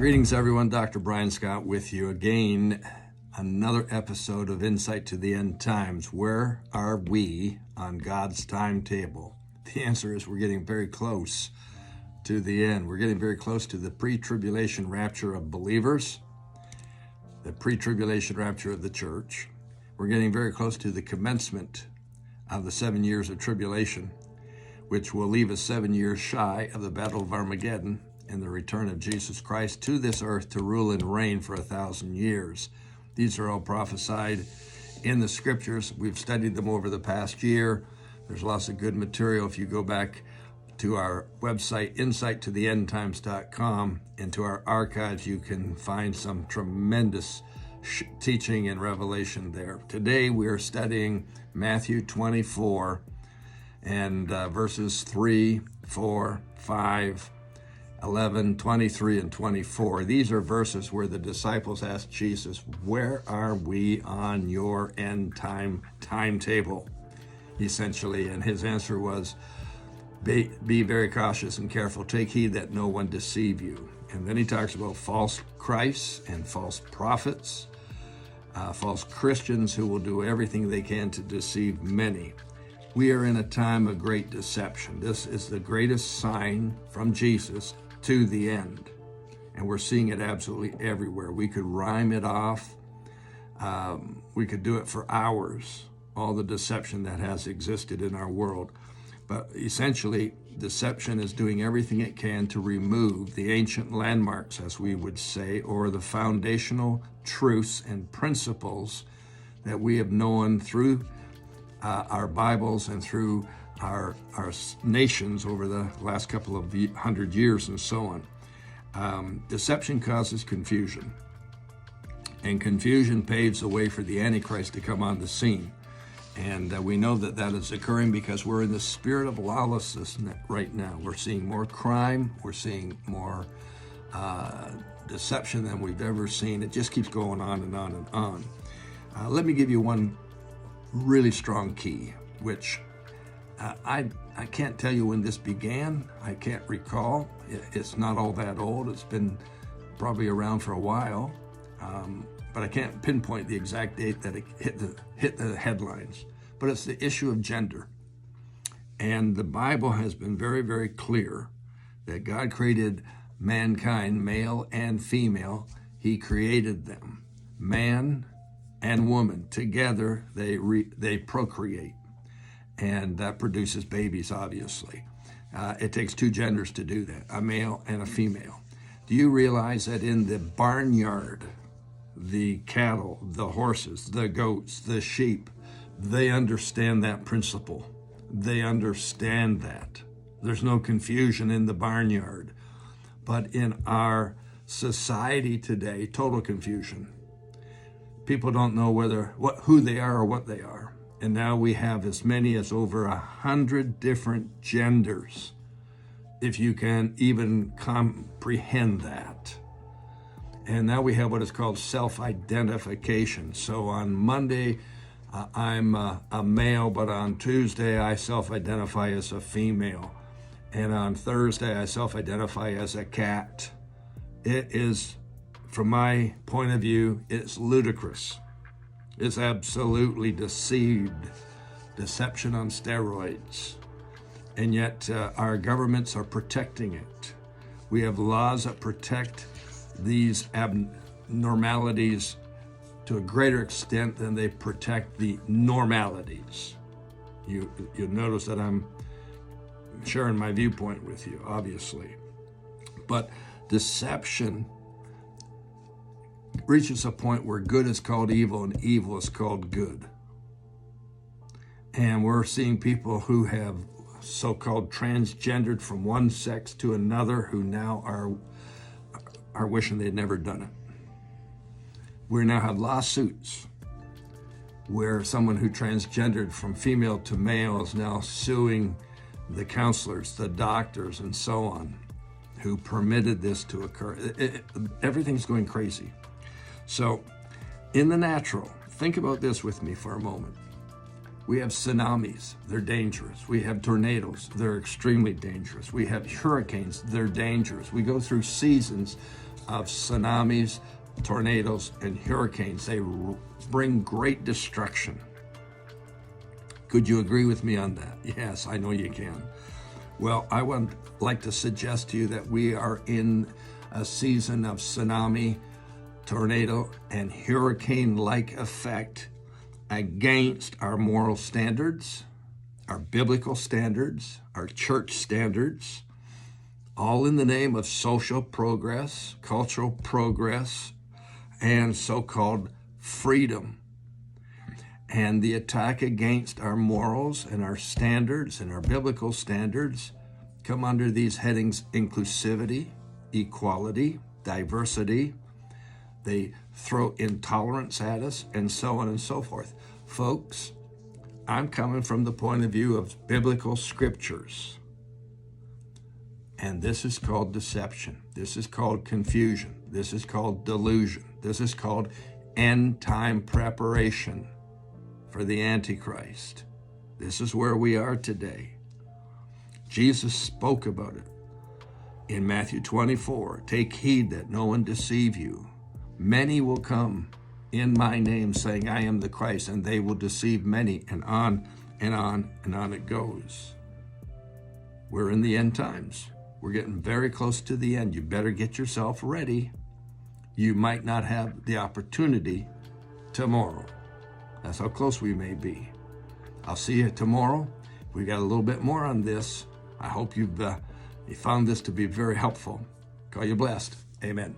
Greetings, everyone. Dr. Brian Scott with you again. Another episode of Insight to the End Times. Where are we on God's timetable? The answer is we're getting very close to the end. We're getting very close to the pre-tribulation rapture of believers, the pre-tribulation rapture of the church. We're getting very close to the commencement of the 7 years of tribulation, which will leave us 7 years shy of the Battle of Armageddon and the return of Jesus Christ to this earth to rule and reign for 1,000 years. These are all prophesied in the scriptures. We've studied them over the past year. There's lots of good material. If you go back to our website, insighttotheendtimes.com, and to our archives, you can find some tremendous teaching and revelation there. Today we are studying Matthew 24 and verses 3, 4, 5, 11, 23, and 24. These are verses where the disciples asked Jesus, where are we on your end time timetable? Essentially, and his answer was, be very cautious and careful. Take heed that no one deceive you. And then he talks about false Christs and false prophets, false Christians who will do everything they can to deceive many. We are in a time of great deception. This is the greatest sign from Jesus to the end. And we're seeing it absolutely everywhere. We could rhyme it off. We could do it for hours, all the deception that has existed in our world. But essentially, deception is doing everything it can to remove the ancient landmarks, as we would say, or the foundational truths and principles that we have known through our Bibles and through our nations over the last couple of 100 years and so on. Deception causes confusion, and confusion paves the way for the Antichrist to come on the scene. And we know that that is occurring because we're in the spirit of lawlessness right now. We're seeing more crime. We're seeing more deception than we've ever seen. It just keeps going on and on and on. Let me give you one really strong key, which I can't tell you when this began. I can't recall. It's not all that old. It's been probably around for a while, but I can't pinpoint the exact date that it hit the headlines. But it's the issue of gender. And the Bible has been very, very clear that God created mankind, male and female. He created them, man and woman. Together, they procreate. And that produces babies, obviously. It takes two genders to do that, a male and a female. Do you realize that in the barnyard, the cattle, the horses, the goats, the sheep, they understand that principle. They understand that. There's no confusion in the barnyard. But in our society today, total confusion. People don't know who they are or what they are. And now we have as many as over 100 different genders, if you can even comprehend that. And now we have what is called self-identification. So on Monday, I'm a male, but on Tuesday, I self-identify as a female. And on Thursday, I self-identify as a cat. It is, from my point of view, it's ludicrous. It's absolutely deception on steroids. And yet our governments are protecting it. We have laws that protect these abnormalities to a greater extent than they protect the normalities. You'll notice that I'm sharing my viewpoint with you, obviously. But deception reaches a point where good is called evil and evil is called good. And we're seeing people who have so-called transgendered from one sex to another who now are wishing they'd never done it. We now have lawsuits where someone who transgendered from female to male is now suing the counselors, the doctors, and so on, who permitted this to occur. Everything's going crazy. So in the natural, think about this with me for a moment. We have tsunamis, they're dangerous. We have tornadoes, they're extremely dangerous. We have hurricanes, they're dangerous. We go through seasons of tsunamis, tornadoes, and hurricanes. They bring great destruction. Could you agree with me on that? Yes, I know you can. Well, I would like to suggest to you that we are in a season of tsunami, tornado, and hurricane-like effect against our moral standards, our biblical standards, our church standards, all in the name of social progress, cultural progress, and so-called freedom. And the attack against our morals and our standards and our biblical standards come under these headings: inclusivity, equality, diversity. They throw intolerance at us, and so on and so forth. Folks, I'm coming from the point of view of biblical scriptures. And this is called deception. This is called confusion. This is called delusion. This is called end-time preparation for the Antichrist. This is where we are today. Jesus spoke about it in Matthew 24. Take heed that no one deceive you. Many will come in my name saying, I am the Christ, and they will deceive many, and on and on and on it goes. We're in the end times. We're getting very close to the end. You better get yourself ready. You might not have the opportunity tomorrow. That's how close we may be. I'll see you tomorrow. We got a little bit more on this. I hope you found this to be very helpful. Call you blessed. Amen.